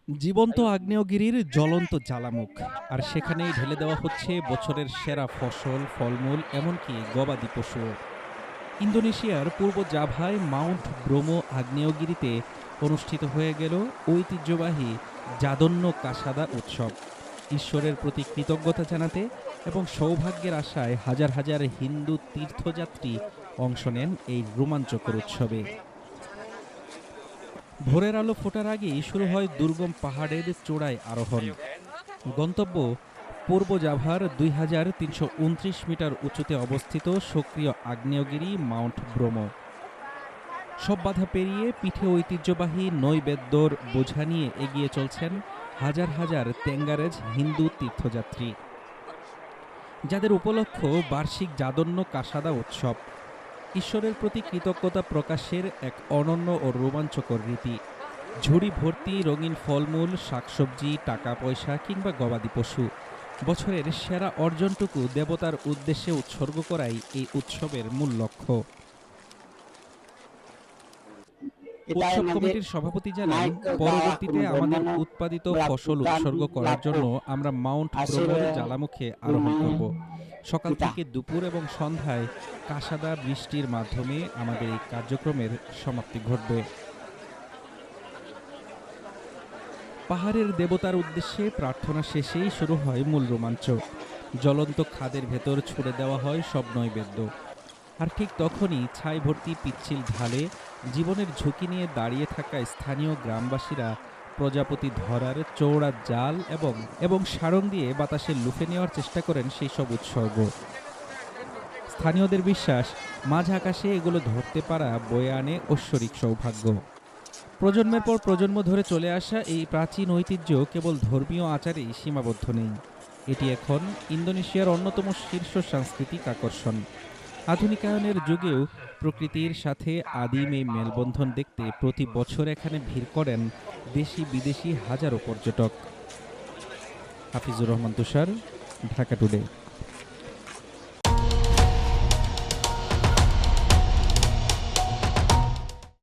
জীবন্ত আগ্নেয়গিরির জ্বলন্ত জ্বালামুখ, আর সেখানেই ঢেলে দেওয়া হচ্ছে বছরের সেরা ফসল, ফলমূল, এমনকি গবাদি পশুও। ইন্দোনেশিয়ার পূর্ব জাভায় মাউন্ট ব্রোমো আগ্নেয়গিরিতে অনুষ্ঠিত হয়ে গেল ঐতিহ্যবাহী জাদন্য কাসাদা উৎসব। ঈশ্বরের প্রতি কৃতজ্ঞতা জানাতে এবং সৌভাগ্যের আশায় হাজার হাজার হিন্দু তীর্থযাত্রী অংশ নেন এই রোমাঞ্চকর উৎসবে। ভোরের আলো ফোটার আগেই শুরু হয় দুর্গম পাহাড়ের চূড়ায় আরোহণ। গন্তব্য পূর্ব জাভার ২৩২৯ মিটার উঁচুতে অবস্থিত সক্রিয় আগ্নেয়গিরি মাউন্ট ব্রোমো। সব বাধা পেরিয়ে পিঠে ঐতিহ্যবাহী নৈবেদ্যর বোঝা নিয়ে এগিয়ে চলছেন হাজার হাজার তেঙ্গারেজ হিন্দু তীর্থযাত্রী, যাদের উপলক্ষ বার্ষিক জাদন্য কাসাদা উৎসব, ঈশ্বরের প্রতি কৃতজ্ঞতা প্রকাশের এক অনন্য ও রোমাঞ্চকর রীতি। ঝুড়ি ভর্তি রঙিন ফলমূল, শাকসবজি, টাকা পয়সা কিংবা গবাদি পশু, বছরের সেরা অর্জনটুকু দেবতার উদ্দেশ্যে উৎসর্গ করাই এই উৎসবের মূল লক্ষ্য। উৎসব কমিটির সভাপতি জানান, পরবর্তীতে আমাদের উৎপাদিত ফসল উৎসর্গ করার জন্য আমরা মাউন্ট ব্রোমোর জ্বালামুখে আরোহণ করব। সকাল থেকে দুপুর এবং সন্ধ্যায় কাসাদা বৃষ্টির মাধ্যমে আমাদের এই কার্যক্রমের সমাপ্তি ঘটবে। পাহাড়ের দেবতার উদ্দেশ্যে প্রার্থনা শেষেই শুরু হয় মূল রোমাঞ্চ। জ্বলন্ত খাদের ভেতর ছুড়ে দেওয়া হয় সব নৈবেদ্য, আর ঠিক তখনই ছাই ভর্তি পিচ্ছিল ঢালে জীবনের ঝুঁকি নিয়ে দাঁড়িয়ে থাকা স্থানীয় গ্রামবাসীরা প্রজাপতি ধরার চৌড়া জাল এবং সারং দিয়ে বাতাসে লুফে নেওয়ার চেষ্টা করেন সেই সব উৎসর্গ। স্থানীয়দের বিশ্বাস, মাঝ আকাশে এগুলো ধরতে পারা বয়ে আনে ঐশ্বরিক সৌভাগ্য। প্রজন্মের পর প্রজন্ম ধরে চলে আসা এই প্রাচীন ঐতিহ্য কেবল ধর্মীয় আচারেই সীমাবদ্ধ নেই, এটি এখন ইন্দোনেশিয়ার অন্যতম শীর্ষ সাংস্কৃতিক আকর্ষণ। আধুনিকায়নের যুগেও প্রকৃতির সাথে আদিম এই মেলবন্ধন দেখতে প্রতি বছর এখানে ভিড় করেন দেশি বিদেশি হাজারো পর্যটক। হাফিজুর রহমান তুষার, ঢাকা টুডে।